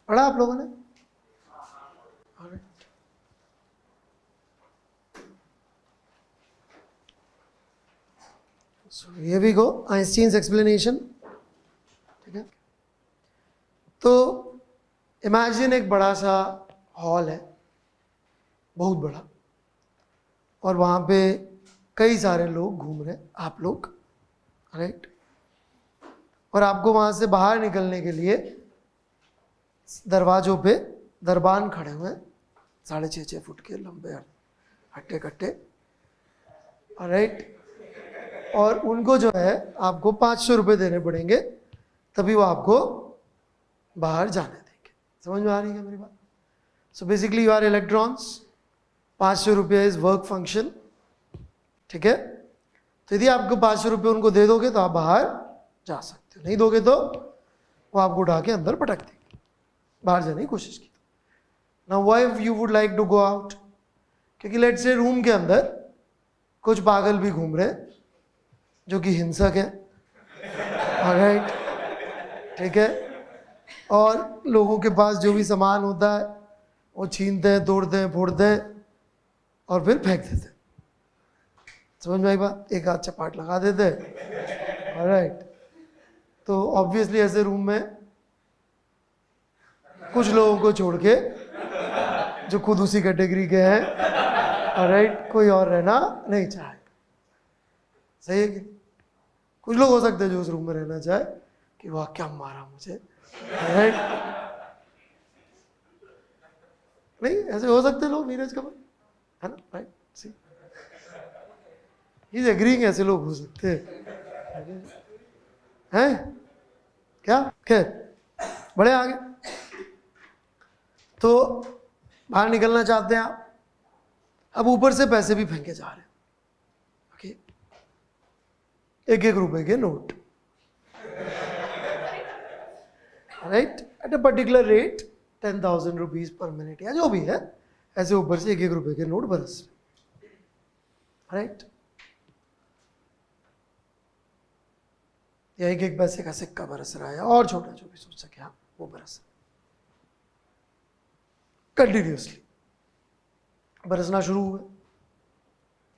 पढ़ा आप लोगों ने? So here we go, Einstein's explanation. ठीक है, तो इमेजिन एक बड़ा सा हॉल है, बहुत बड़ा, और वहाँ पे कई सारे लोग घूम रहे हैं, आप लोग, राइट? और आपको वहाँ से बाहर निकलने के लिए दरवाजों पे दरबान खड़े हुए हैं, 6.5 फुट के लंबे हट्टे कट्टे, राइट? और उनको जो है आपको 500 रुपये देने पड़ेंगे, तभी वो आपको बाहर जाने देंगे। समझ में आ रही है मेरी बात? So basically you are electrons, 500 रुपये इज वर्क फंक्शन, ठीक है? तो यदि आपको 500 रुपये उनको दे दोगे तो आप बाहर जा सकते हो, नहीं दोगे तो वो आपको उठा के अंदर पटक देंगे, बाहर जाने की कोशिश की। Now why you would like to go out? क्योंकि लेट्स से रूम के अंदर कुछ पागल भी घूम रहे हैं जो कि हिंसक है, राइट? ठीक है, और लोगों के पास जो भी सामान होता है वो छीनते हैं, तोड़ते हैं, फोड़ते हैं और फिर फेंक देते हैं। समझ में आई बात? एक आध चपाट लगा देते हैं, राइट? तो ऑब्वियसली ऐसे रूम में कुछ लोगों को छोड़ के जो खुद उसी कैटेगरी के हैं, राइट, कोई और रहना नहीं चाहे। सही है कि कुछ लोग हो सकते हैं जो उस रूम में रहना चाहे कि वाह क्या मारा मुझे, राइट? नहीं, ऐसे हो सकते लोग, नीरज कमल, है ना, right? See he is agreeing, ऐसे लोग हो सकते हैं क्या? खैर, बड़े आगे तो बाहर निकलना चाहते हैं आप, अब ऊपर से पैसे भी फेंके जा रहे हैं, ओके? 1-1 रुपए के note, right, at a particular rate, 10,000 rupees per minute या जो भी है, ऐसे ऊपर से 1-1 रुपए के नोट बरस रहे, राइट? या 1-1 पैसे का सिक्का बरस रहा है, और छोटा जो भी सोच सके आप वो बरस कंटिन्यूसली बरसना शुरू हुआ।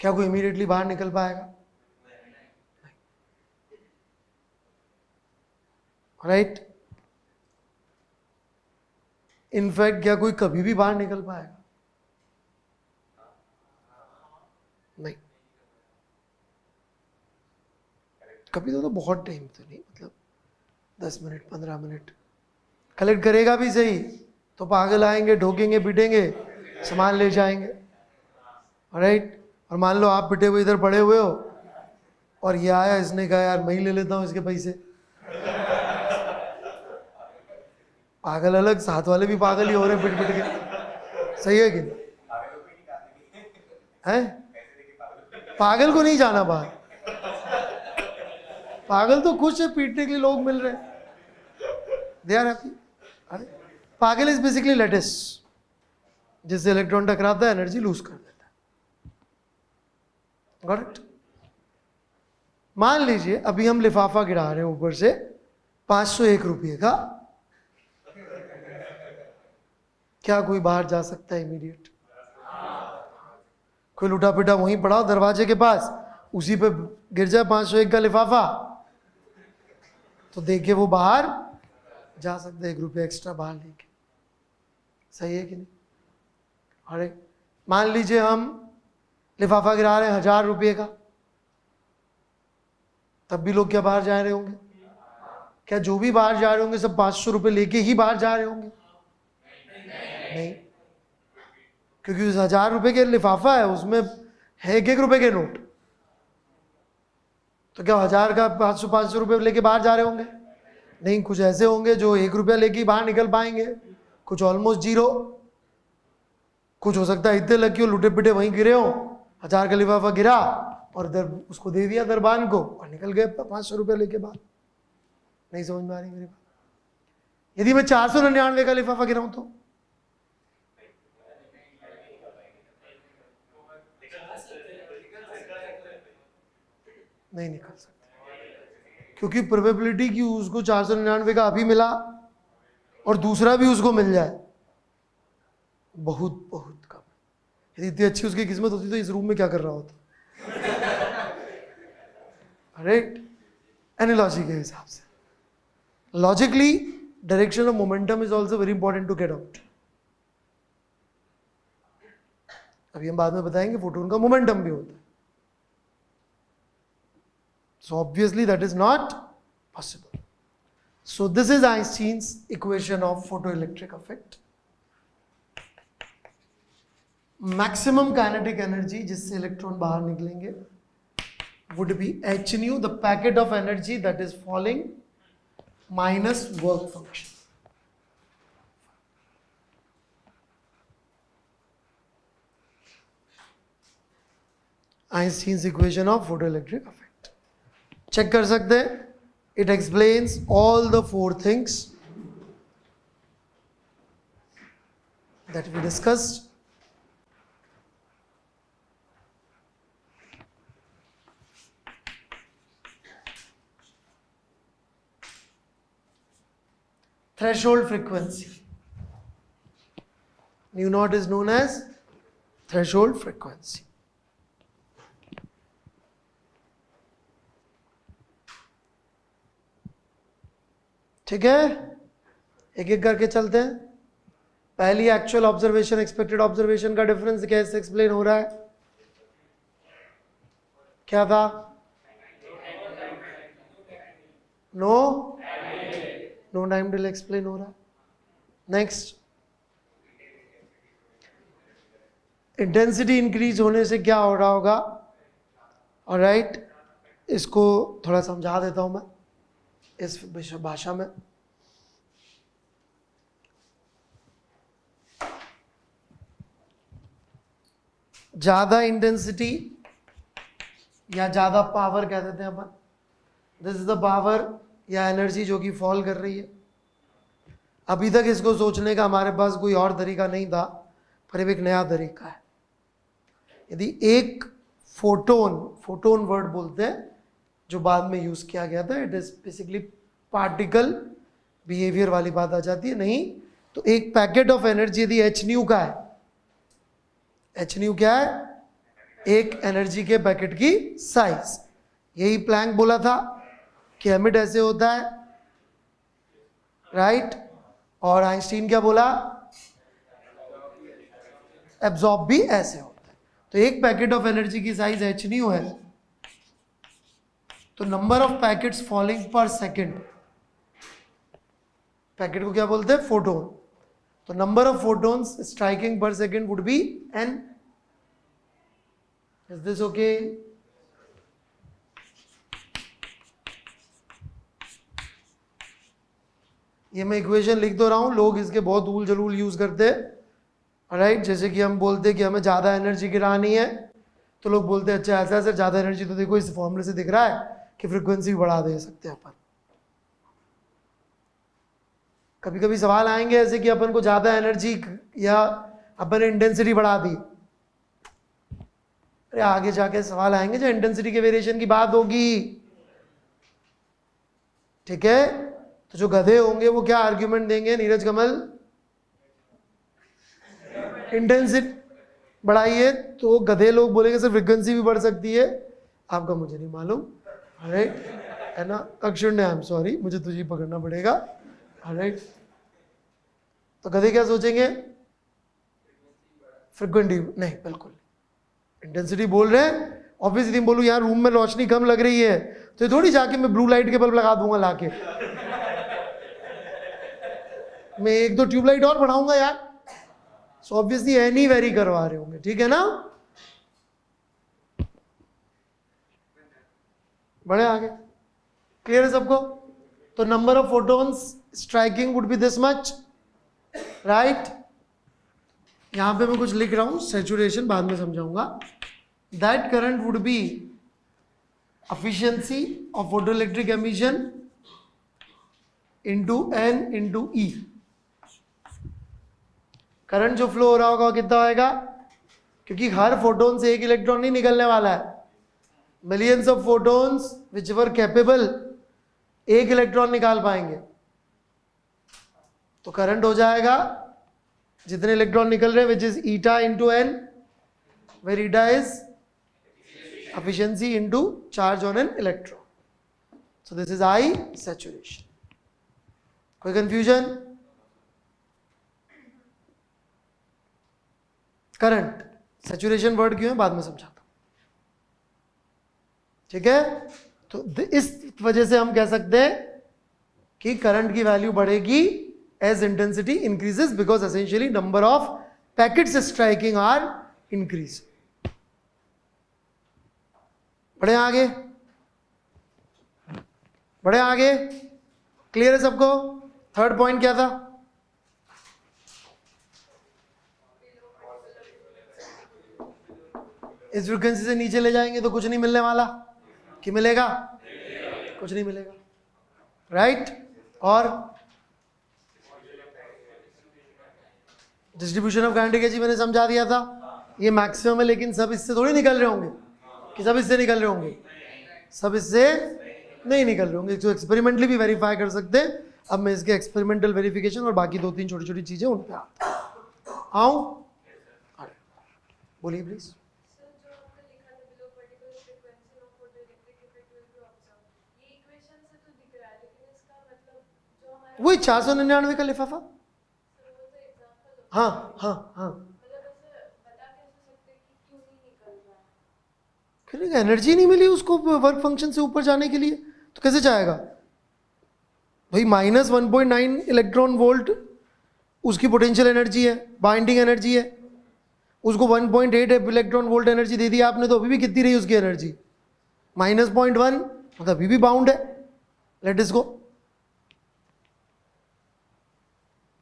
क्या कोई इमीडिएटली बाहर निकल पाएगा? राइट? इनफैक्ट क्या कोई कभी भी बाहर निकल पाएगा? नहीं, कभी तो बहुत टाइम तो नहीं, मतलब 10 मिनट 15 मिनट कलेक्ट करेगा भी सही तो पागल आएंगे, ठोकेंगे, पीटेंगे, सामान ले जाएंगे, राइट? और मान लो आप पिटे हुए इधर पड़े हुए हो और ये आया, इसने कहा यार मैं ही ले लेता हूँ इसके पैसे। पागल अलग, साथ वाले भी पागल ही हो रहे हैं पिट पिट के। सही है कि नहीं? है? पागल को नहीं जाना बाहर, पागल तो खुश है, पीटने के लिए लोग मिल रहे हैं, दे आर हैप्पी। अरे पागल इज बेसिकली लेटिस, जिससे इलेक्ट्रॉन टकराता है एनर्जी लूज कर देता है। Got it? मान लीजिए अभी हम लिफाफा गिरा रहे हैं ऊपर से 501 रुपये का, क्या कोई बाहर जा सकता है इमीडिएट? कोई लुटा पिटा वहीं पड़ा दरवाजे के पास, उसी पे गिर जाए 501 का लिफाफा, तो देखिए वो बाहर जा सकते हैं 1 रुपया एक्स्ट्रा बाहर लेके। सही है कि नहीं? अरे मान लीजिए हम लिफाफा गिरा रहे हैं 1000 रुपये का, तब भी लोग क्या बाहर जा रहे होंगे? क्या जो भी बाहर जा रहे होंगे सब 500 रुपये लेके ही बाहर जा रहे होंगे? नहीं, क्योंकि उस 1000 रुपये के लिफाफा है, उसमें है 1-1 रुपए के नोट, तो क्या 1000 का 500 रुपये लेके बाहर जा रहे होंगे? नहीं, कुछ ऐसे होंगे जो 1 रुपया लेके ही बाहर निकल पाएंगे, कुछ ऑलमोस्ट जीरो, कुछ हो सकता है इतने लगे हो लुटे पिटे वहीं गिरे हो, 1000 का लिफाफा गिरा और इधर उसको दे दिया दरबान को और निकल गए 500 रुपये लेके बाहर। नहीं समझ में आ रही मेरी बात? यदि मैं 499 का लिफाफा गिराऊं तो नहीं निकल सकते, क्योंकि प्रोबेबिलिटी कि उसको 499 का अभी मिला और दूसरा भी उसको मिल जाए, बहुत बहुत कम। यदि इतनी अच्छी उसकी किस्मत होती तो इस रूम में क्या कर रहा होता? राइट, एनालॉजी के हिसाब से। Logically direction of momentum is also very important to get out. अभी हम बाद में बताएंगे फोटोन का मोमेंटम भी होता है। So obviously that is not possible. So this is Einstein's equation of photoelectric effect. Maximum kinetic energy जिससे इलेक्ट्रॉन बाहर निकलेंगे would be h nu, the packet of energy that is falling, minus work function. Einstein's equation of photoelectric effect. Check कर सकते हैं, it explains all the 4 things that we discussed. Threshold frequency. Nu naught is known as threshold frequency. ठीक है, एक एक करके चलते हैं. पहली एक्चुअल ऑब्जर्वेशन एक्सपेक्टेड ऑब्जर्वेशन का डिफरेंस कैसे एक्सप्लेन हो रहा है? क्या था? नो टाइम डिले एक्सप्लेन हो रहा है. नेक्स्ट, इंटेंसिटी इंक्रीज होने से क्या हो रहा होगा? ऑलराइट, इसको थोड़ा समझा देता हूं मैं इस भाषा में. ज्यादा इंटेंसिटी या ज्यादा पावर कह देते हैं अपन. दिस इज द पावर या एनर्जी जो कि फॉल कर रही है. अभी तक इसको सोचने का हमारे पास कोई और तरीका नहीं था, पर अब एक नया तरीका है. यदि एक फोटोन वर्ड बोलते हैं जो बाद में यूज किया गया था, it is basically particle behaviour वाली बात आ जाती है. नहीं तो एक पैकेट ऑफ एनर्जी यदि एच न्यू का है, एच न्यू क्या है? एक एनर्जी के पैकेट की साइज. यही प्लैंक बोला था कि एमिट ऐसे होता है, राइट? और आइंस्टीन क्या बोला? एब्जॉर्ब भी ऐसे होता है. तो एक पैकेट ऑफ एनर्जी की साइज एच न्यू है, तो number of packets falling per second, packet को क्या बोलते हैं? फोटोन. तो number of photons striking per second would be N. Is this okay? ये मैं इक्वेशन लिख तो रहा हूं, लोग इसके बहुत उल जलूल यूज करते हैं, राइट? जैसे कि हम बोलते हैं कि हमें ज्यादा एनर्जी गिरानी है, तो लोग बोलते हैं अच्छा ऐसा सर ज्यादा एनर्जी तो देखो इस फॉर्मूले से दिख रहा है कि फ्रीक्वेंसी बढ़ा दे सकते हैं अपन. कभी कभी सवाल आएंगे ऐसे कि अपन को ज्यादा एनर्जी या अपन ने इंटेंसिटी बढ़ा दी. अरे आगे जाके सवाल आएंगे जो इंटेंसिटी के वेरिएशन की बात होगी, ठीक है? तो जो गधे होंगे वो क्या आर्ग्यूमेंट देंगे? नीरज कमल, इंटेंसिटी बढ़ाइए, तो गधे लोग बोलेंगे सर फ्रीक्वेंसी भी बढ़ सकती है. आपका मुझे नहीं मालूम, राइट? है ना? अक्षुण्य, आई एम सॉरी, मुझे तुझे पकड़ना पड़ेगा, राइट? तो गधे क्या सोचेंगे? फ्रीक्वेंसी नहीं, बिल्कुल इंटेंसिटी बोल रहे हैं. ऑब्वियसली बोलूं यार रूम में रोशनी कम लग रही है, तो ये थोड़ी जाके मैं ब्लू लाइट के बल्ब लगा दूंगा लाके, मैं 1-2 ट्यूबलाइट और बढ़ाऊंगा यार. सो ऑब्वियसली एनी वेरी करवा रहे होंगे, ठीक है ना? बढ़े आगे, क्लियर है सबको? तो number of photons striking would be this much, right? यहां पे मैं कुछ लिख रहा हूं, सैचुरेशन बाद में समझाऊंगा. That current would be efficiency of photoelectric emission into N into E. Current जो फ्लो हो रहा होगा कितना होएगा? क्योंकि हर फोटोन से एक इलेक्ट्रॉन नहीं निकलने वाला है. Millions of photons which were capable एक इलेक्ट्रॉन निकाल पाएंगे. तो करंट हो जाएगा जितने इलेक्ट्रॉन निकल रहे हैं which is eta into N, where eta is efficiency into charge on an electron. So this is I saturation. कोई confusion? करंट saturation word क्यों है बाद में समझाता हूं, ठीक है? तो इस वजह से हम कह सकते हैं कि करंट की वैल्यू बढ़ेगी as intensity increases because essentially number of packets striking are increased. बढ़े आगे, बढ़े आगे, क्लियर है सबको? थर्ड पॉइंट क्या था? इस फ्रीक्वेंसी से नीचे ले जाएंगे तो कुछ नहीं मिलने वाला, कि मिलेगा? कुछ नहीं मिलेगा, राइट? और डिस्ट्रीब्यूशन ऑफ काइनेटिक एनर्जी मैंने समझा दिया था, ये मैक्सिमम है, लेकिन सब इससे थोड़ी निकल रहे होंगे, कि सब इससे निकल रहे होंगे, सब इससे नहीं निकल रहे होंगे, तो एक्सपेरिमेंटली भी वेरीफाई कर सकते हैं। अब मैं इसके एक्सपेरिमेंटल वेरिफिकेशन और बाकी 2-3 छोटी छोटी चीजें उन पे आता आऊं, बोलिए प्लीज। वही 499 का लिफाफा, हाँ हाँ हाँ, एनर्जी नहीं मिली उसको वर्क फंक्शन से ऊपर जाने के लिए, तो कैसे जाएगा भाई? -1.9 इलेक्ट्रॉन वोल्ट उसकी पोटेंशियल एनर्जी है, बाइंडिंग एनर्जी है, उसको 1.8 इलेक्ट्रॉन वोल्ट एनर्जी दे दी आपने, तो अभी भी कितनी रही उसकी एनर्जी? -0.1, मतलब अभी भी बाउंड है। लेट इस गो,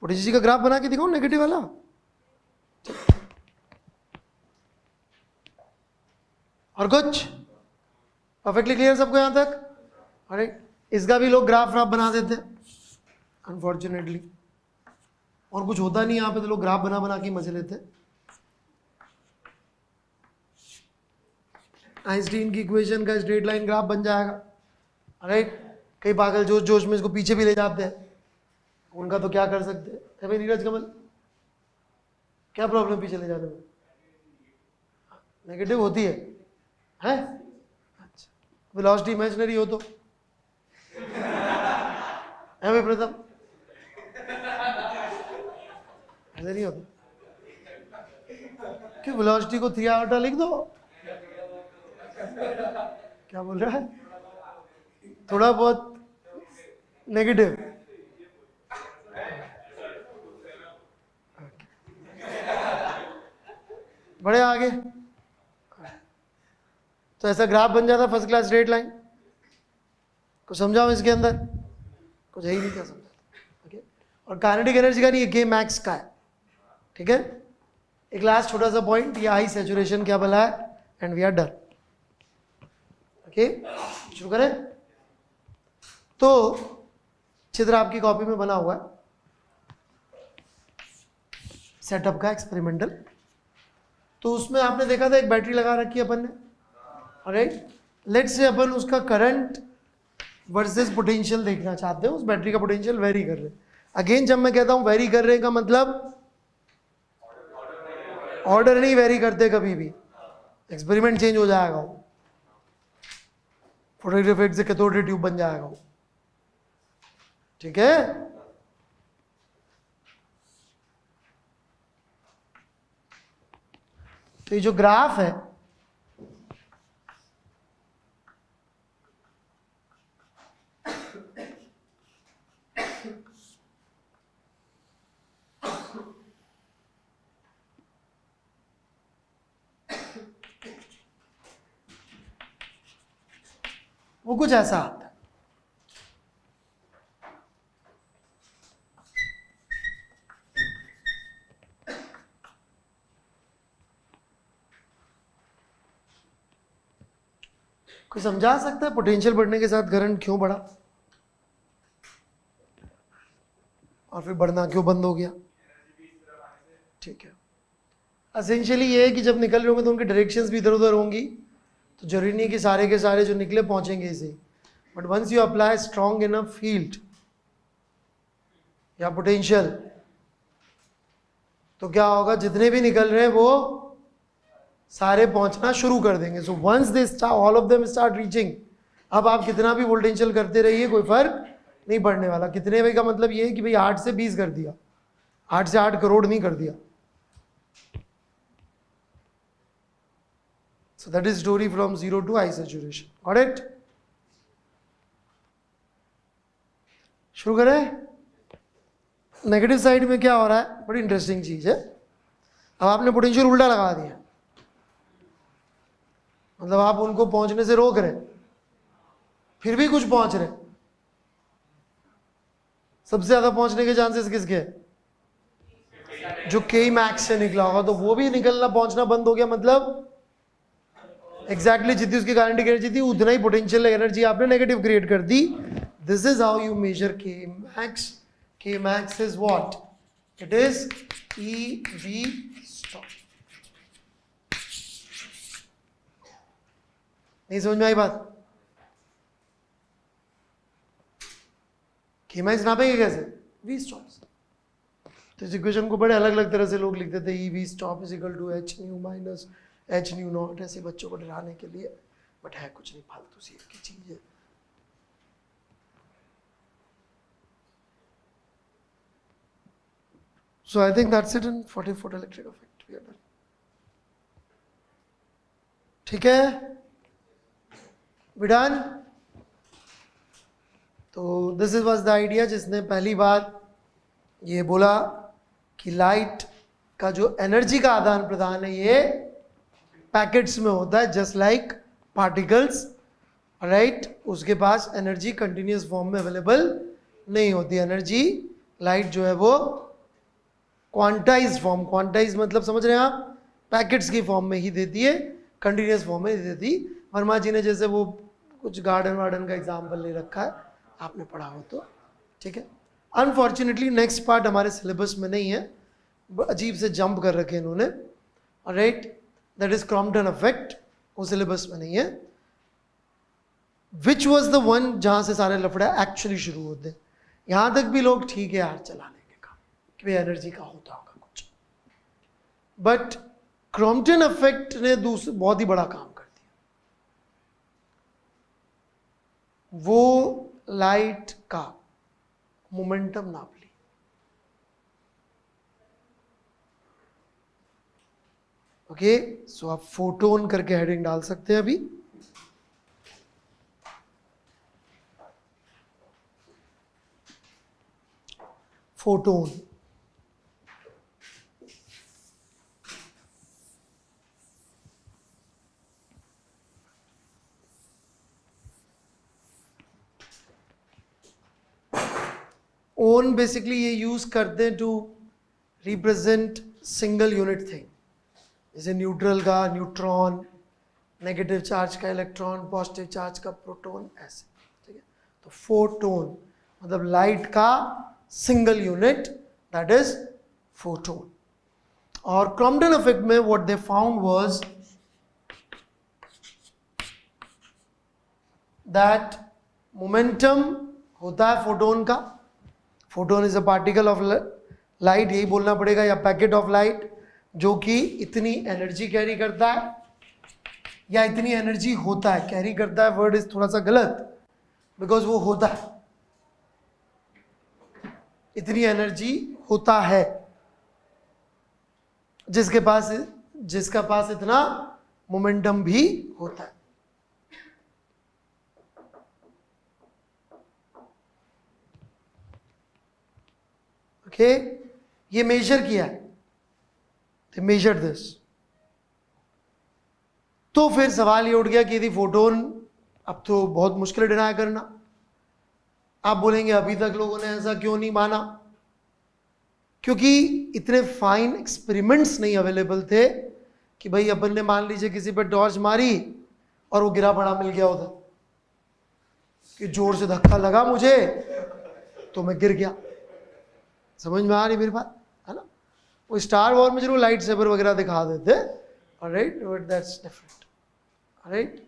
पोटेंशियल का ग्राफ बना के दिखाओ नेगेटिव वाला। और कुछ परफेक्टली क्लियर सबको यहां तक? अरे इसका भी लोग ग्राफ बना देते अनफॉर्चुनेटली, और कुछ होता नहीं यहाँ पे, तो लोग ग्राफ बना के मजे लेते। आइंस्टीन की इक्वेशन का स्ट्रेट लाइन ग्राफ बन जाएगा, राइट? कई पागल जोश जोश में इसको पीछे भी ले जाते हैं, उनका तो क्या कर सकते हैं भाई? नीरज कमल, क्या प्रॉब्लम पीछे ले जाने में? नेगेटिव होती है अच्छा, वेलोसिटी इमेजिनरी हो तो है भाई प्रथम, ऐसा नहीं होता कि वेलोसिटी को 3 आयोटा लिख दो, क्या बोल रहा है? थोड़ा बहुत नेगेटिव, बढ़े आगे। तो ऐसा ग्राफ बन जाता फर्स्ट क्लास स्ट्रेट लाइन। कुछ समझाओ इसके अंदर? कुछ है ही नहीं, क्या समझा? ओके, और काइनेटिक एनर्जी का नहीं, ये के मैक्स का है, ठीक है? एक लास्ट छोटा सा पॉइंट, ये हाई सैचुरेशन क्या बोला है, and we are done. Okay, शुरू करें? तो चित्र आपकी कॉपी में बना हुआ है सेटअप का एक्सपेरिमेंटल। तो उसमें आपने देखा था एक बैटरी लगा रखी है अपन ने, राइट? लेट्स से अपन उसका करंट वर्सेस पोटेंशियल देखना चाहते हैं, उस बैटरी का पोटेंशियल वेरी कर रहे हैं। अगेन जब मैं कहता हूं वेरी कर रहे हैं का मतलब ऑर्डर नहीं वेरी करते कभी भी, एक्सपेरिमेंट चेंज हो जाएगा, फोटोग्राफिक से कैथोड रे ट्यूब बन जाएगा, ठीक है? तो ये जो ग्राफ है वो कुछ ऐसा आता है। कोई समझा सकता है पोटेंशियल बढ़ने के साथ करंट क्यों बढ़ा और फिर बढ़ना क्यों बंद हो गया? ठीक है, एसेंशियली ये है कि जब निकल रहे होंगे तो उनकी डायरेक्शंस भी इधर उधर होंगी, तो जरूरी नहीं कि सारे के सारे जो निकले पहुंचेंगे इसे, but once you apply strong enough field या पोटेंशियल, तो क्या होगा, जितने भी निकल रहे हैं वो सारे पहुंचना शुरू कर देंगे. So once they start, all of them start reaching, अब आप कितना भी पोटेंशियल करते रहिए, कोई फर्क नहीं पड़ने वाला. कितने भाई का मतलब ये है कि भाई 8 से 20 कर दिया, 8 से 8 करोड़ नहीं कर दिया. So that is story from zero to high saturation. Got it? शुरू करें. नेगेटिव साइड में क्या हो रहा है, बड़ी इंटरेस्टिंग चीज है. अब आपने पोटेंशियल उल्टा लगा दिया, मतलब आप उनको पहुंचने से रोक रहे, फिर भी कुछ पहुंच रहे. सबसे ज्यादा पहुंचने के चांसेस किसके हैं, जो के मैक्स से निकला होगा, तो वो भी निकलना पहुंचना बंद हो गया. मतलब एग्जैक्टली जितनी उसकी गारंटी एनर्जी थी उतना ही पोटेंशियल एनर्जी आपने नेगेटिव क्रिएट कर दी. This is how you measure K max. K max is what, it is EV stop. नहीं समझ में आई बात? के मैक्स नापेंगे कैसे, V स्टॉप. तो इस इक्वेशन को बड़े अलग अलग तरह से लोग लिखते थे. EV stop is equal to H nu minus H nu nought, ऐसे बच्चों को डराने के लिए, बट है कुछ नहीं, फालतू सी की चीज है. So I think that's it in 40 photoelectric effect. We are done. ठीक है, we done. तो this was the idea. जिसने पहली बार ये बोला कि लाइट का जो एनर्जी का आदान प्रदान है ये पैकेट्स में होता है, जस्ट लाइक पार्टिकल्स, राइट. उसके पास एनर्जी कंटिन्यूस फॉर्म में अवेलेबल नहीं होती. एनर्जी लाइट जो है वो क्वांटाइज फॉर्म, क्वांटाइज मतलब समझ रहे हैं आप, पैकेट्स की फॉर्म में ही देती है, कंटिन्यूस फॉर्म में देती. वर्मा जी ने जैसे वो कुछ गार्डन वार्डन का एग्जाम्पल ले रखा है, आपने पढ़ा हो तो ठीक है. अनफॉर्चुनेटली नेक्स्ट पार्ट हमारे सिलेबस में नहीं है, अजीब से जंप कर रखे इन्होंने, right. That is Crompton effect, वो सिलेबस में नहीं है. विच वॉज द वन जहां से सारे लफड़े एक्चुअली शुरू होते हैं. यहां तक भी लोग ठीक है यार चला लेंगे काम कि भाई एनर्जी का होता होगा कुछ, बट क्रॉम्पटन इफेक्ट ने दूसरा बहुत ही बड़ा काम कर दिया. वो लाइट का मोमेंटम नाप ली. ओके, सो आप फोटोन करके हेडिंग डाल सकते हैं अभी. फोटोन, ओन बेसिकली ये यूज करते हैं to represent single unit thing, जैसे न्यूट्रल का न्यूट्रॉन, नेगेटिव चार्ज का इलेक्ट्रॉन, पॉजिटिव चार्ज का प्रोटॉन, ऐसे. ठीक है, तो फोटोन मतलब लाइट का single unit, that is photon. और क्रॉम्पटन इफेक्ट में what they found was that momentum होता है फोटोन का. Photon is a particle of light, यही बोलना पड़ेगा, या पैकेट ऑफ लाइट, जो कि इतनी एनर्जी कैरी करता है या इतनी एनर्जी होता है. कैरी करता है वर्ड इज थोड़ा सा गलत, बिकॉज वो होता है, इतनी एनर्जी होता है जिसका पास इतना मोमेंटम भी होता है. ओके, ये मेजर किया है, they measured this. तो फिर सवाल ये उठ गया कि यदि फोटोन, अब तो बहुत मुश्किल डिनाई करना. आप बोलेंगे अभी तक लोगों ने ऐसा क्यों नहीं माना, क्योंकि इतने फाइन एक्सपेरिमेंट्स नहीं अवेलेबल थे कि भाई अपन ने मान लीजिए किसी पर टॉर्च मारी और वो गिरा पड़ा मिल गया उधर, कि जोर से धक्का लगा मुझे तो मैं गिर गया. समझ में आ रही मेरी बात, है ना. वो स्टार वॉर में जरूर लाइट सेवर वगैरह दिखा देते, alright, but that's different, alright.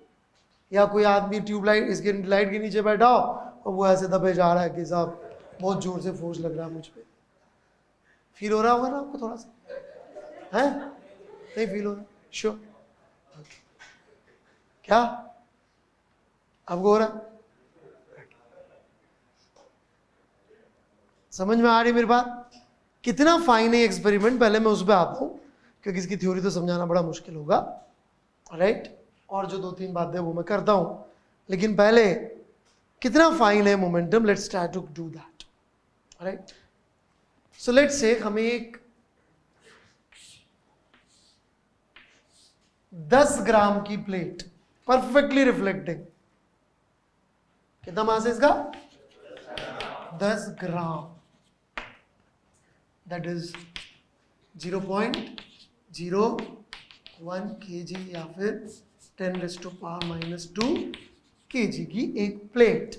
या कोई आदमी ट्यूबलाइट इसके लाइट के नीचे बैठा हो और वो ऐसे दबे जा रहा है कि साहब बहुत जोर से फोर्स लग रहा है मुझ पे। फील हो रहा होगा ना आपको थोड़ा सा? है नहीं फील हो रहा? श्योर? क्या आपको हो रहा? समझ में आ रही मेरी बात? कितना फाइन है एक्सपेरिमेंट, पहले मैं उस पर आता हूं क्योंकि इसकी थ्योरी तो समझाना बड़ा मुश्किल होगा, राइट? और जो 2-3 बातें वो मैं करता हूं, लेकिन पहले कितना फाइन है momentum, let's try to do that, right? So let's say हमें एक 10 ग्राम की प्लेट परफेक्टली रिफ्लेक्टिंग, कितना मास है इसका? 10 ग्राम, दैट इज 0.01 kg या फिर 10⁻⁻² kg की एक प्लेट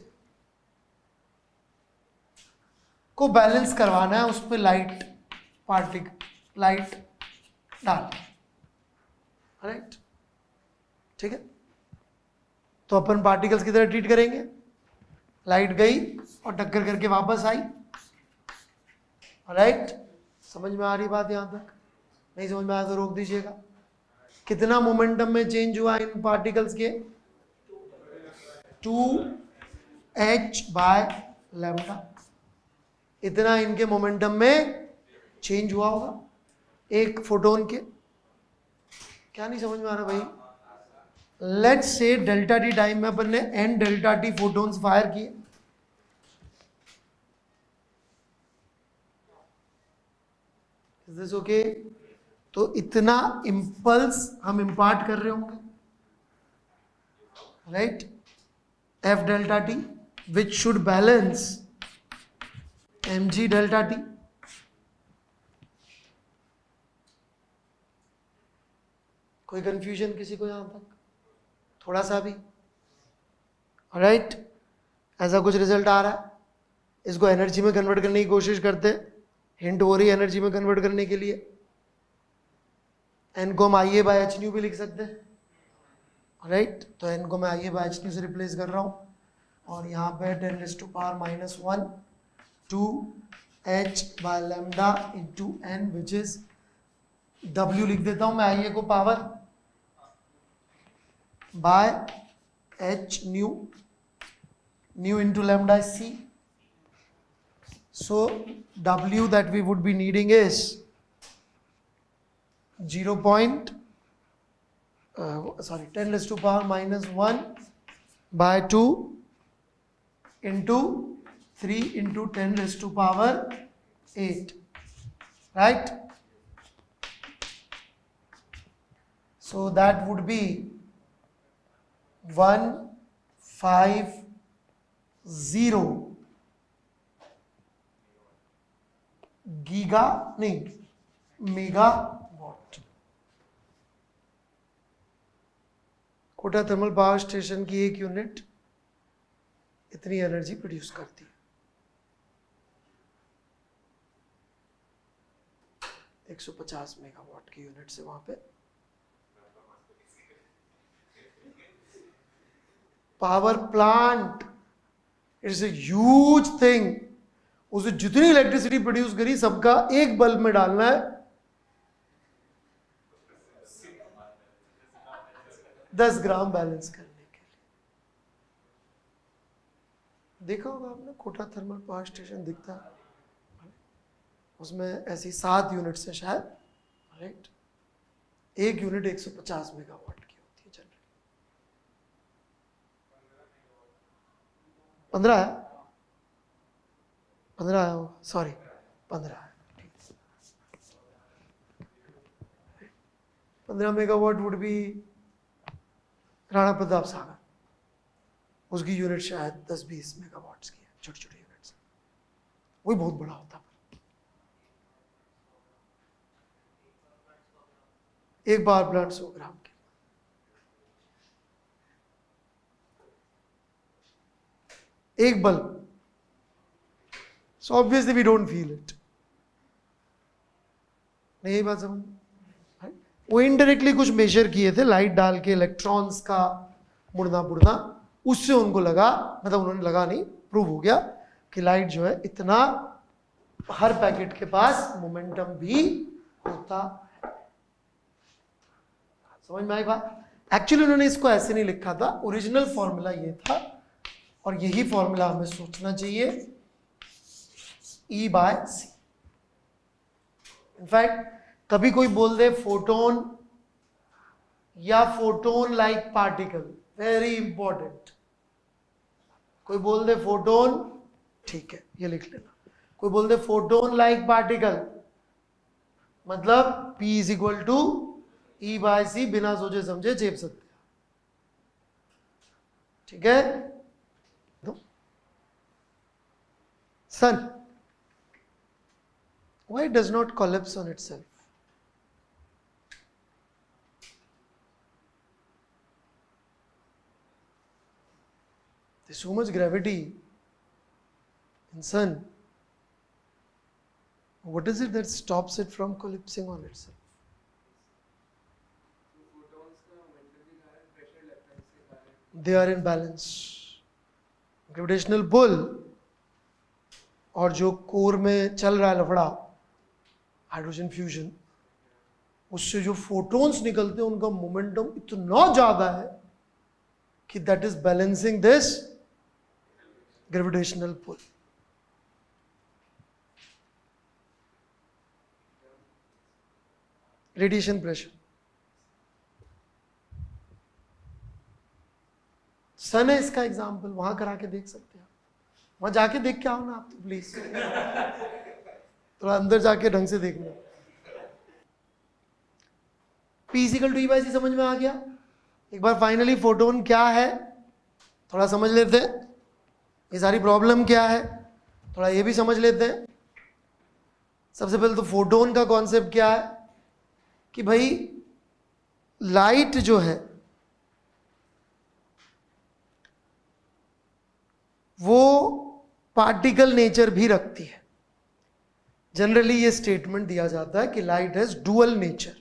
को बैलेंस करवाना है, उस पर लाइट डाल, राइट? ठीक है, तो अपन पार्टिकल्स की तरह ट्रीट करेंगे। लाइट गई और टक्कर करके वापस आई, राइट? समझ में आ रही बात? यहां तक नहीं समझ में आया तो रोक दीजिएगा। कितना मोमेंटम में चेंज हुआ इन पार्टिकल्स के? 2h/λ, इतना इनके मोमेंटम में चेंज हुआ होगा एक फोटोन के। क्या नहीं समझ में आ रहा भाई? Let's say delta T time में अपन ने n delta T photons fire किए, इज दिस ओके? तो इतना इंपल्स हम इंपार्ट कर रहे होंगे, right? f delta T which should balance mg delta T. कोई कंफ्यूजन किसी को यहां तक? थोड़ा सा भी? राइट? ऐसा कुछ रिजल्ट आ रहा है, इसको एनर्जी में कन्वर्ट करने की कोशिश करते, हिंट हो रही है एनर्जी में कन्वर्ट करने के लिए। n को हम IA/hν भी लिख सकते हैं, राइट? तो n को मैं IA/hν से रिप्लेस कर रहा हूं, और यहाँ पे 10⁻⁻1 2h/λ into n which is w लिख देता हूं मैं, IA को power bye h new, new into lambda is c. So w that we would be needing is 10⁻⁻1 by 2 into 3 into 10⁸, right? So that would be 150 megawatt. Kota thermal power station की एक unit इतनी energy produce करती है। 150 megawatt की unit से वहां पे power plant, it's a huge thing. उसे जितनी इलेक्ट्रिसिटी प्रोड्यूस करी सबका एक बल्ब में डालना है, 10 ग्राम बैलेंस करने के लिए। देखा होगा आपने कोटा थर्मल पावर स्टेशन दिखता है, उसमें ऐसी 7 यूनिट्स है शायद, राइट? एक यूनिट 150 मेगावाट की होती है जनरली। 15 है, 15 है, सॉरी 15 है, 15 megawatt would be Rana Pratap Sagar, उसकी यूनिट शायद 10-20 मेगावाट्स की है, छोटी छोटी यूनिट्स, वही बहुत बड़ा होता है। एक पावर प्लांट 100 ग्राम के, एक bulb, so obviously we don't feel it. नहीं यही बात समझ? वो इनडायरेक्टली कुछ मेजर किए थे लाइट डाल के, इलेक्ट्रॉन्स का मुड़ना पुड़ना, उससे उनको लगा, मतलब उन्होंने लगा नहीं, प्रूव हो गया कि लाइट जो है इतना हर पैकेट के पास मोमेंटम भी होता है। समझ में आई बात? एक्चुअली उन्होंने इसको ऐसे नहीं लिखा था, ओरिजिनल फॉर्मूला ये था और यही फॉर्मूला हमें सोचना चाहिए, E/c। इनफैक्ट कभी कोई बोल दे फोटोन या photon like particle, very important. कोई बोल दे फोटोन, ठीक है ये लिख लेना। कोई बोल दे फोटोन लाइक पार्टिकल, मतलब P = E/c, बिना सोचे समझे चेप सकते हैं, ठीक है। सन, why does not collapse on itself? There's so much gravity in sun. What is it that stops it from collapsing on itself? They are in balance. Gravitational pull और जो कोर में चल रहा है लफड़ा, हाइड्रोजन फ्यूजन, उससे जो photons निकलते हैं उनका मोमेंटम इतना ज्यादा है कि that is balancing this gravitational pull. Radiation pressure, sun है इसका एग्जाम्पल, वहां करा के देख सकते हैं, वहां जाके देख के आओ ना आप तो प्लीज, थोड़ा अंदर जाके ढंग से देखना। P = E/c समझ में आ गया? एक बार फाइनली फोटोन क्या है थोड़ा समझ लेते हैं, ये सारी प्रॉब्लम क्या है थोड़ा ये भी समझ लेते हैं। सबसे पहले तो फोटोन का कॉन्सेप्ट क्या है कि भाई लाइट जो है वो पार्टिकल नेचर भी रखती है। जनरली ये स्टेटमेंट दिया जाता है कि light has dual nature,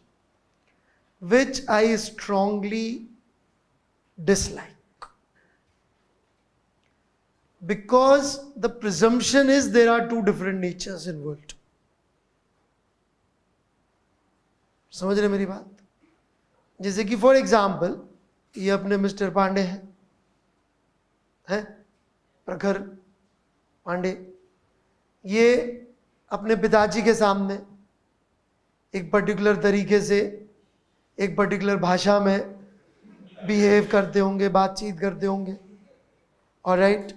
which I strongly dislike, because the presumption is there are two different natures in world. समझ रहे मेरी बात? जैसे कि फॉर एग्जाम्पल ये अपने मिस्टर पांडे हैं, प्रखर पांडे, ये अपने पिताजी के सामने एक पर्टिकुलर तरीके से एक पर्टिकुलर भाषा में बिहेव करते होंगे, बातचीत करते होंगे, ऑलराइट।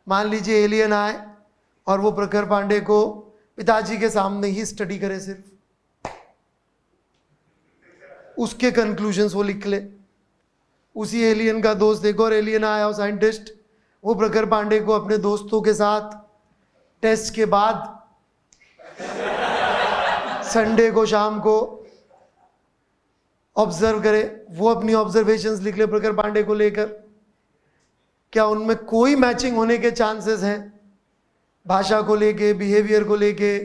मान लीजिए एलियन आए और वो प्रखर पांडे को पिताजी के सामने ही स्टडी करे, सिर्फ उसके कंक्लूजन्स वो लिख ले। उसी एलियन का दोस्त एक और एलियन आया और साइंटिस्ट, वो प्रखर पांडे को अपने दोस्तों के साथ टेस्ट के बाद संडे को शाम को ऑब्जर्व करे, वो अपनी ऑब्जर्वेशंस लिख ले प्रखर पांडे को लेकर। क्या उनमें कोई मैचिंग होने के चांसेस हैं भाषा को लेके, बिहेवियर को लेके?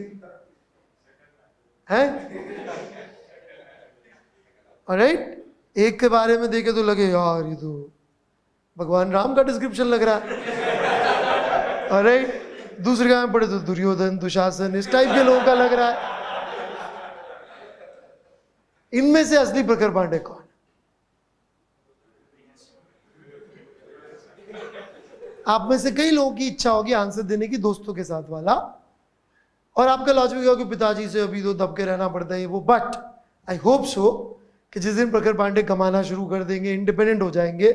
हैं? ऑलराइट, एक के बारे में देखे तो लगे यार ये तो भगवान राम का डिस्क्रिप्शन लग रहा है, ऑलराइट। दूसरे का में पढ़े तो दुर्योधन, दुशासन, इस टाइप के लोगों का लग रहा है। इनमें से असली प्रखर पांडे कौन? आप में से कई लोगों की इच्छा होगी आंसर देने की दोस्तों के साथ वाला, और आपका लॉजिक होगा कि पिताजी से अभी तो दब के रहना पड़ता है वो। बट आई होप सो कि जिस दिन प्रखर पांडे कमाना शुरू कर देंगे, इंडिपेंडेंट हो जाएंगे,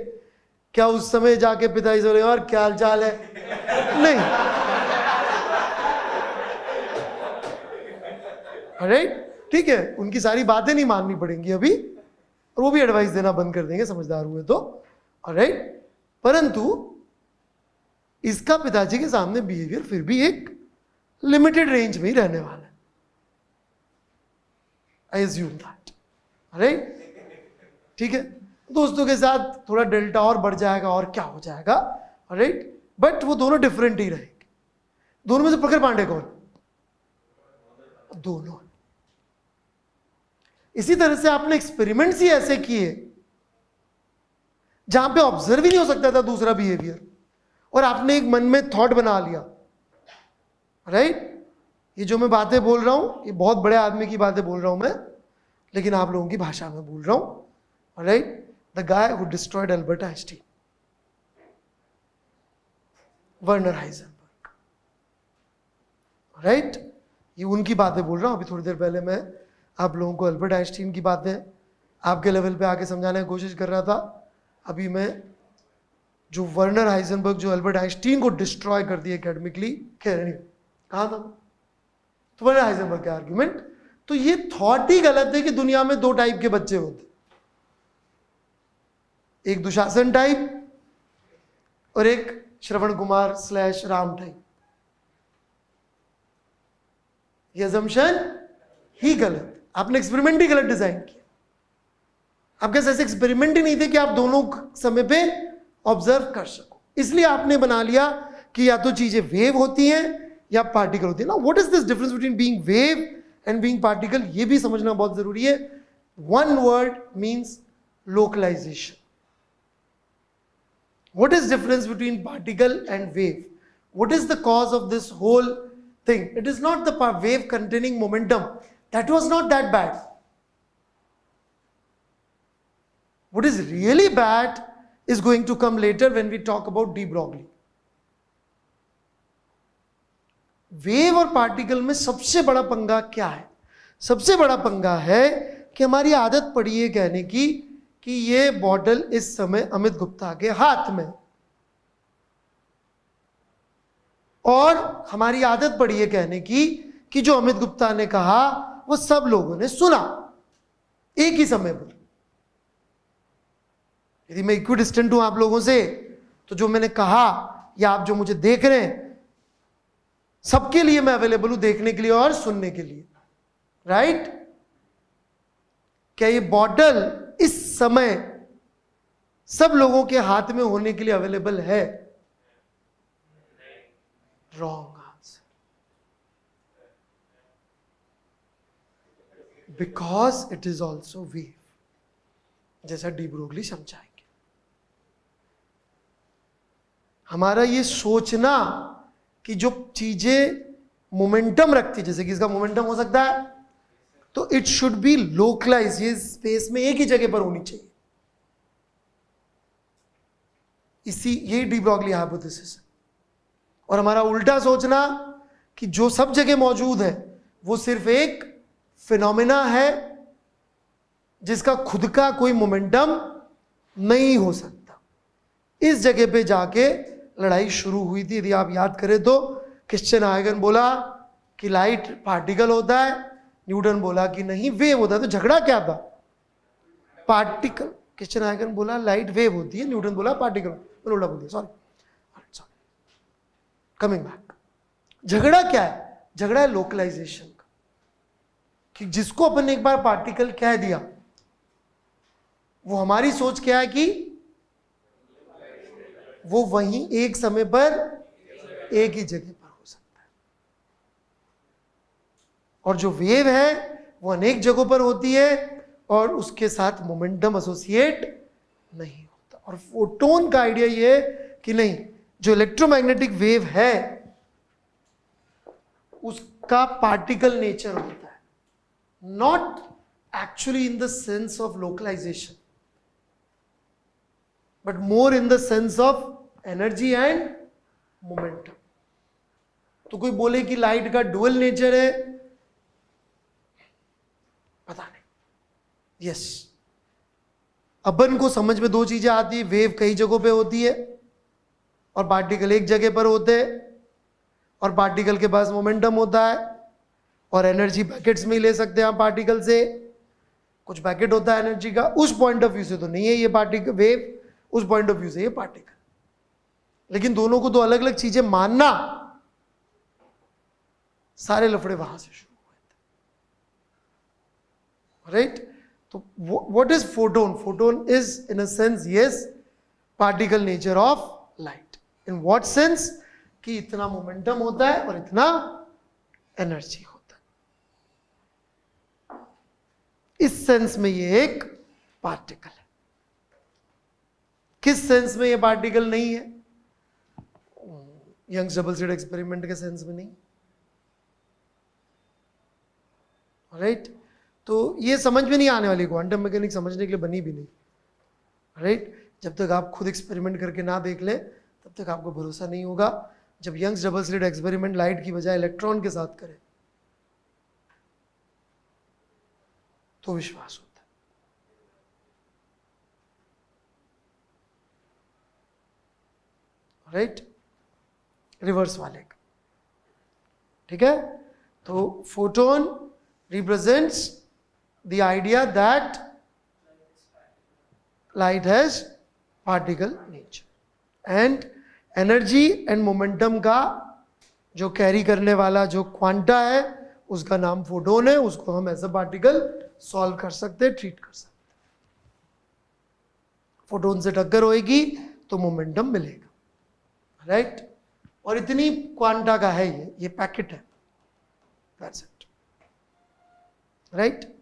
क्या उस समय जाके पिताजी से बोले और क्या हाल चाल है? नहीं, राइट, ठीक है, उनकी सारी बातें नहीं माननी पड़ेंगी अभी, और वो भी एडवाइस देना बंद कर देंगे समझदार हुए तो, राइट। परंतु इसका पिताजी के सामने बिहेवियर फिर भी एक लिमिटेड रेंज में ही रहने वाला है, आई अज्यूम दैट, राइट। ठीक है, दोस्तों के साथ थोड़ा डेल्टा और बढ़ जाएगा और क्या हो जाएगा, राइट, बट वो दोनों डिफरेंट ही रहेंगे। दोनों में से प्रखर पांडे कौन? दोनों। इसी तरह से आपने एक्सपेरिमेंट्स ही ऐसे किए जहां पे ऑब्जर्व ही नहीं हो सकता था दूसरा बिहेवियर, और आपने एक मन में थॉट बना लिया राइट? ये जो मैं बातें बोल रहा हूं, ये बहुत बड़े आदमी की बातें बोल रहा हूं मैं, लेकिन आप लोगों की भाषा में बोल रहा हूं, right? The guy who destroyed Albert Einstein, Werner Heisenberg, right? ये उनकी बातें बोल रहा हूं। अभी थोड़ी देर पहले मैं आप लोगों को एल्बर्ट आइंस्टीन की बातें आपके लेवल पे आके समझाने की कोशिश कर रहा था। अभी मैं जो वर्नर हाइजेनबर्ग, जो एल्बर्ट आइंस्टीन को डिस्ट्रॉय कर दिया एकेडमिकली, कहा था तो वर्नर हाइजेनबर्ग का आर्ग्यूमेंट। तो ये थॉट ही गलत है कि दुनिया में दो टाइप के बच्चे होते, एक दुशासन टाइप और एक श्रवण कुमार / राम टाइप। ये असम्पशन ही गलत, आपने एक्सपेरिमेंट ही गलत डिजाइन किया। आपके ऐसे एक्सपेरिमेंट ही नहीं थे कि आप दोनों समय पे ऑब्जर्व कर सको, इसलिए आपने बना लिया कि या तो चीजें वेव होती हैं या पार्टिकल होती है ना। What is this difference between being wave and being particle, ये भी समझना बहुत जरूरी है। One word means localization. What is difference between particle and wave? What is the cause of this whole thing? It is not the wave containing momentum. That was not that bad. What is really bad is going to come later when we talk about de Broglie. Wave और particle में सबसे बड़ा पंगा क्या है? सबसे बड़ा पंगा है कि हमारी आदत पड़ी है कहने की कि ये बॉटल इस समय अमित गुप्ता के हाथ में, और हमारी आदत पड़ी है कहने की कि जो अमित गुप्ता ने कहा वो सब लोगों ने सुना एक ही समय पर। यदि मैं इक्विडिस्टेंट हूं आप लोगों से, तो जो मैंने कहा या आप जो मुझे देख रहे हैं, सबके लिए मैं अवेलेबल हूं, देखने के लिए और सुनने के लिए, राइट? क्या ये बॉटल इस समय सब लोगों के हाथ में होने के लिए अवेलेबल है? Wrong answer, because it is also wave, जैसा डी ब्रोगली समझाएंगे। हमारा ये सोचना कि जो चीजें मोमेंटम रखती, जैसे कि इसका मोमेंटम हो सकता है, तो इट शुड बी लोकलाइज, ये स्पेस में एक ही जगह पर होनी चाहिए। ये डी ब्रोगली हाइपोथेसिस है। और हमारा उल्टा सोचना कि जो सब जगह मौजूद है वो सिर्फ एक फिनोमिना है जिसका खुद का कोई मोमेंटम नहीं हो सकता। इस जगह पे जाके लड़ाई शुरू हुई थी। यदि आप याद करें तो क्रिश्चियन हाइगन बोला कि लाइट पार्टिकल होता है, न्यूटन बोला कि नहीं वेव होता है। तो झगड़ा क्या था? पार्टिकल। क्रिश्चियन हाइगन बोला लाइट वेव होती है, न्यूटन बोला पार्टिकल। मैंने उल्टा बोल दिया, सॉरी। कमिंग बैक, झगड़ा क्या है? झगड़ा है लोकलाइजेशन का, कि जिसको अपन ने एक बार पार्टिकल कह दिया, वो हमारी सोच क्या है कि वो वहीं एक समय पर एक ही जगह पर हो सकता है, और जो वेव है वो अनेक जगहों पर होती है और उसके साथ मोमेंटम एसोसिएट नहीं होता। और फोटोन का आइडिया ये है कि नहीं, जो इलेक्ट्रोमैग्नेटिक वेव है उसका पार्टिकल नेचर होता है, not actually in the sense of localization, but more in the sense of energy and momentum. तो कोई बोले कि लाइट का डुअल नेचर है, पता नहीं। यस, अपन को समझ में दो चीजें आती है, वेव कई जगहों पे होती है और पार्टिकल एक जगह पर होते हैं, और पार्टिकल के पास मोमेंटम होता है, और एनर्जी पैकेट्स में ही ले सकते हैं आप पार्टिकल से। कुछ पैकेट होता है एनर्जी का, उस पॉइंट ऑफ व्यू से तो नहीं है ये पार्टिकल वेव, उस पॉइंट ऑफ व्यू से ये पार्टिकल। लेकिन दोनों को दो अलग अलग चीजें मानना, सारे लफड़े वहां से शुरू हुए थे, राइट? तो what is photon? Photon is in a sense yes particle nature of light. In what sense? कि इतना मोमेंटम होता है और इतना एनर्जी होता है। इस सेंस में ये एक पार्टिकल है। किस सेंस में ये पार्टिकल नहीं है? यंग्स डबल स्लिट एक्सपेरिमेंट के सेंस में नहीं, राइट? तो ये समझ में नहीं आने वाली, क्वांटम मैकेनिक्स समझने के लिए बनी भी नहीं, राइट? जब तक आप खुद एक्सपेरिमेंट करके ना देख लें तब तक आपको भरोसा नहीं होगा। जब Young's double slit experiment light की बजाय इलेक्ट्रॉन के साथ करें तो विश्वास होता है, राइट? रिवर्स वाले का, ठीक है? तो photon represents the idea that light has particle nature, and energy and momentum का जो कैरी करने वाला जो क्वांटा है उसका नाम फोटोन है। उसको हम एज अ पार्टिकल सॉल्व कर सकते हैं, ट्रीट कर सकते हैं। फोटोन से टक्कर होएगी तो मोमेंटम मिलेगा, राइट? और इतनी क्वांटा का है ये पैकेट है, दैट्स इट, राइट?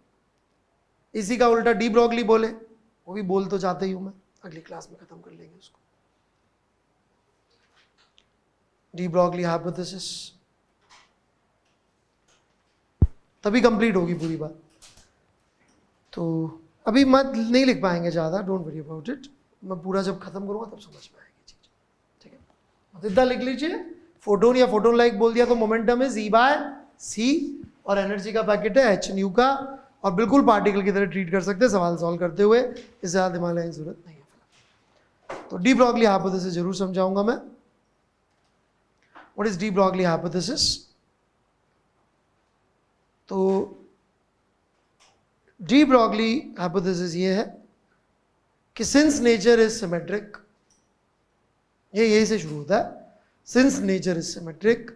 इसी का उल्टा डी ब्रॉगली बोले, वो भी बोल तो जाते ही हूं मैं, अगली क्लास में खत्म कर लेंगे उसको। डी ब्रॉगली हाइपोथेसिस तभी कंप्लीट होगी पूरी बात। तो अभी मत नहीं लिख पाएंगे ज़्यादा, डोंट वरी अबाउट इट, मैं पूरा जब खत्म करूंगा तब समझ में आएगी चीज, ठीक है? तो इतना लिख लीजिए, फोटोन या फोटोन लाइक बोल दिया तो मोमेंटम है E/c और एनर्जी का पैकेट है h न्यू का, और बिल्कुल पार्टिकल की तरह ट्रीट कर सकते हैं सवाल सॉल्व करते हुए, इससे ज़्यादा दिमाग लगाने की जरूरत नहीं है। तो डी ब्रॉगली हाइपोथेसिस जरूर समझाऊंगा मैं। What is de Broglie hypothesis? तो डी ब्रॉगली हाइपोथेसिस ये है कि सिंस नेचर इज सिमेट्रिक, ये यही से शुरू होता है, since nature is symmetric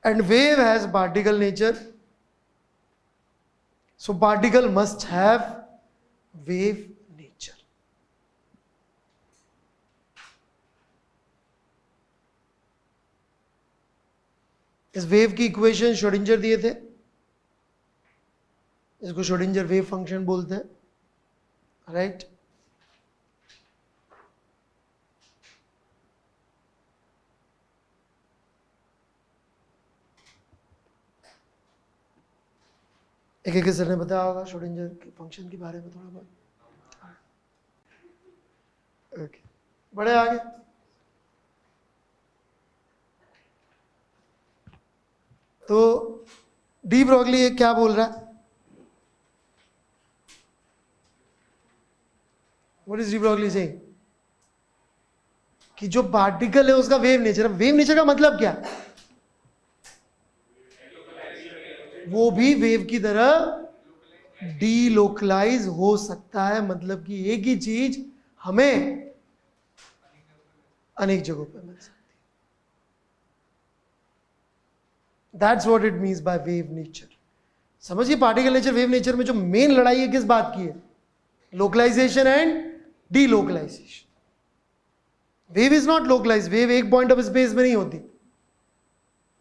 and wave has particle nature, so particle must have wave nature. इस वेव की इक्वेशन श्रोडिंजर दिए थे, इसको श्रोडिंजर वेव फंक्शन बोलते हैं, राइट? एक एक सर ने बताया होगा श्रोडिंजर के फंक्शन के बारे में थोड़ा बहुत। ओके, बड़े आगे। तो डी ब्रॉगली ये क्या बोल रहा है? What is de Broglie saying? कि जो पार्टिकल है उसका वेव नेचर है। वेव नेचर का मतलब क्या है? वो भी वेव की तरह डीलोकलाइज हो सकता है, मतलब कि एक ही चीज हमें अनेक जगहों पर मिल सकती है। That's what it means by wave nature. समझिए, पार्टिकल नेचर वेव नेचर में जो मेन लड़ाई है किस बात की है? Localization and delocalization. Wave is not localize, wave एक पॉइंट ऑफ स्पेस में नहीं होती,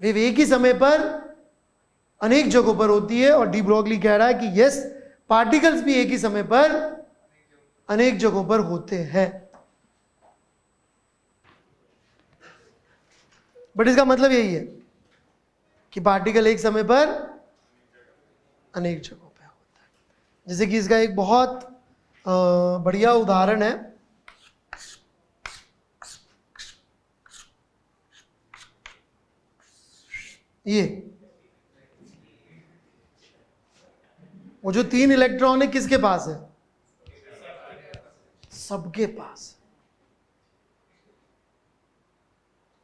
वेव एक ही समय पर अनेक जगहों पर होती है। और डी ब्रॉगली कह रहा है कि यस, पार्टिकल्स भी एक ही समय पर अनेक जगहों पर होते हैं। बट इसका मतलब यही है कि पार्टिकल एक समय पर अनेक जगहों पर होता है। जैसे कि इसका एक बहुत बढ़िया उदाहरण है, ये वो जो 3 इलेक्ट्रॉन है किसके पास है? सबके पास।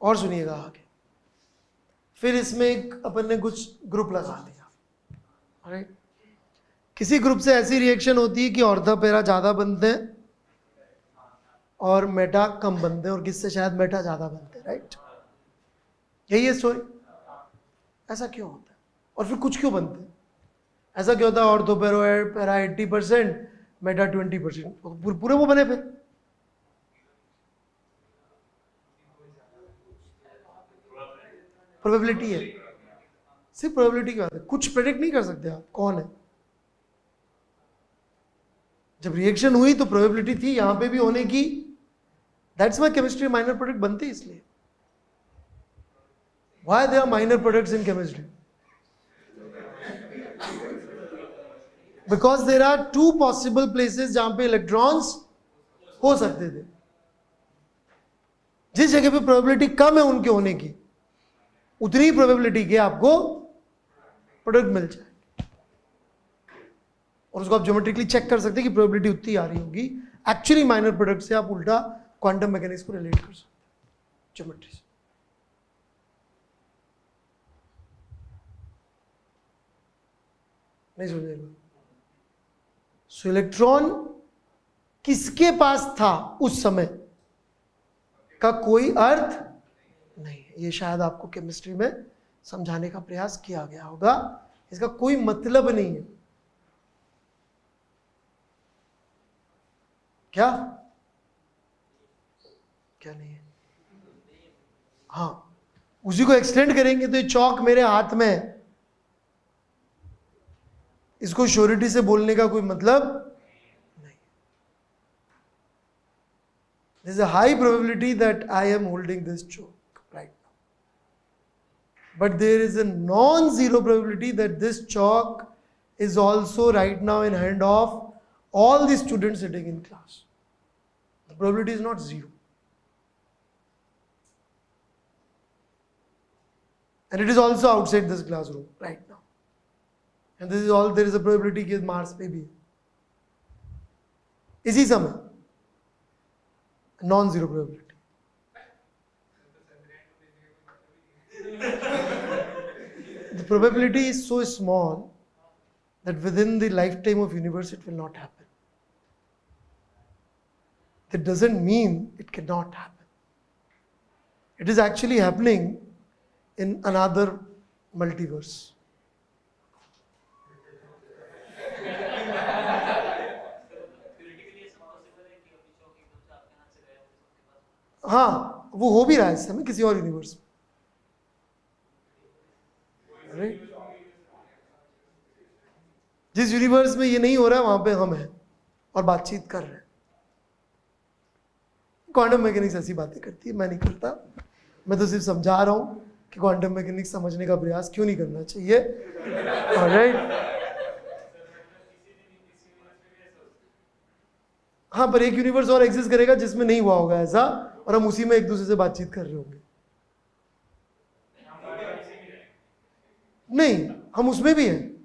और सुनिएगा आगे, फिर इसमें एक अपन ने कुछ ग्रुप लगा दिया, राइट? किसी ग्रुप से ऐसी रिएक्शन होती है कि ऑर्थो पैरा ज्यादा बनते हैं और मेटा कम बनते हैं, और किससे शायद मेटा ज्यादा बनते हैं, राइट? यही है स्टोरी। ऐसा क्यों होता है? और फिर कुछ क्यों बनते हैं? ऐसा क्यों होता है ऑर्थो पैरा 80%, मेटा 20%, पूरे वो बने? फिर प्रोबेबिलिटी है, सिर्फ प्रोबेबिलिटी की बात है, कुछ प्रेडिक्ट नहीं कर सकते आप कौन है। जब रिएक्शन हुई तो प्रोबेबिलिटी थी यहां पे भी होने की, that's why chemistry minor product बनते इसलिए। Why there are minor products in chemistry? Because there are 2 possible places जहां पे इलेक्ट्रॉन्स हो सकते थे। जिस जगह पे प्रोबेबिलिटी कम है उनके होने की, उतनी ही प्रोबेबिलिटी के आपको प्रोडक्ट मिल जाए, और उसको आप ज्योमेट्रिकली चेक कर सकते हैं कि प्रोबेबिलिटी उतनी आ रही होगी। एक्चुअली माइनर प्रोडक्ट से आप उल्टा क्वांटम मैकेनिक्स को रिलेट कर सकते हैं ज्योमेट्री से। नहीं समझेगा? सो इलेक्ट्रॉन किसके पास था उस समय का कोई अर्थ नहीं है। ये शायद आपको केमिस्ट्री में समझाने का प्रयास किया गया होगा, इसका कोई मतलब नहीं है। क्या क्या नहीं है? हाँ, उसी को एक्सटेंड करेंगे तो ये चौक मेरे हाथ में है, इसको श्योरिटी से बोलने का कोई मतलब नहीं। There is a high probability that I am holding this chalk right now, but there is a non-zero probability that this chalk is also right now in hand of all the students sitting in class. The probability is not zero, and it is also outside this classroom right now. And this is all, there is a probability कि Mars पे भी इसी समय non zero probability. The probability is so small that within the lifetime of universe it will not happen. That doesn't mean it cannot happen. It is actually happening in another multiverse. हाँ, वो हो भी रहा है इस समय किसी और यूनिवर्स में, राइट? जिस यूनिवर्स में ये नहीं हो रहा है वहां पे हम हैं और बातचीत कर रहे हैं। क्वांटम मैकेनिक्स ऐसी बातें करती है, मैं नहीं करता। मैं तो सिर्फ समझा रहा हूं कि क्वांटम मैकेनिक्स समझने का प्रयास क्यों नहीं करना चाहिए। ऑलराइट, हाँ, पर एक यूनिवर्स और एग्जिस्ट करेगा जिसमें नहीं हुआ होगा ऐसा, और हम उसी में एक दूसरे से बातचीत कर रहे होंगे। नहीं, हम उसमें भी हैं।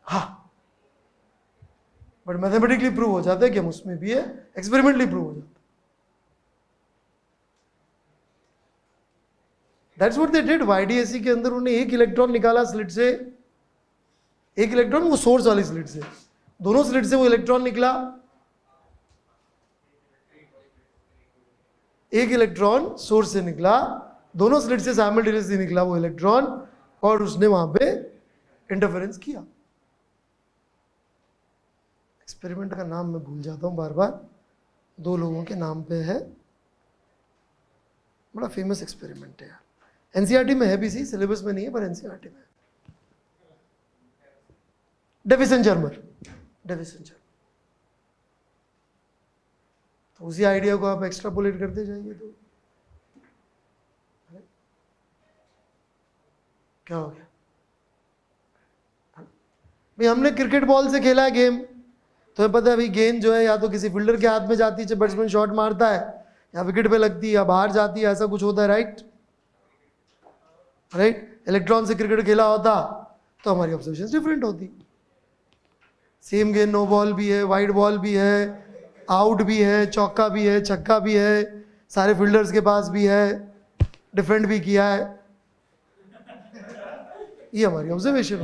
हाँ, बट मैथमेटिकली प्रूव हो जाता है कि हम उसमें भी है, एक्सपेरिमेंटली प्रूव हो जाता है। That's what they did. YDSC के अंदर उन्होंने एक इलेक्ट्रॉन निकाला स्लिट से, एक इलेक्ट्रॉन वो सोर्स वाली स्लिट से, दोनों स्लिट से वो इलेक्ट्रॉन निकला। एक इलेक्ट्रॉन सोर्स से निकला, दोनों स्लिट से साइमल्टेनियसली निकला वो इलेक्ट्रॉन, और उसने वहां पे इंटरफेरेंस किया। एक्सपेरिमेंट का नाम मैं भूल जाता हूं बार बार, 2 लोगों के नाम पे है, बड़ा फेमस एक्सपेरिमेंट है यार। एनसीईआरटी में है भी, सी सिलेबस में नहीं है पर एनसीईआरटी में। डेविसन जर्मर, तो उसी आइडिया को आप एक्स्ट्रापोलेट करते जाइए तो क्या हो गया भाई? हमने क्रिकेट बॉल से खेला है गेम, तो पता है भाई गेंद जो है या तो किसी फील्डर के हाथ में जाती है, बैट्समैन शॉट मारता है, या विकेट पे लगती है, या बाहर जाती है, ऐसा कुछ होता है, राइट? इलेक्ट्रॉन से क्रिकेट खेला होता तो हमारी ऑब्जर्वेशन डिफरेंट होती। सेम गेम, नो बॉल भी है, वाइड बॉल भी है, आउट भी है, चौका भी है, छक्का भी है, सारे फील्डर्स के पास भी है, डिफेंड भी किया है, ये हमारी ऑब्जर्वेशन।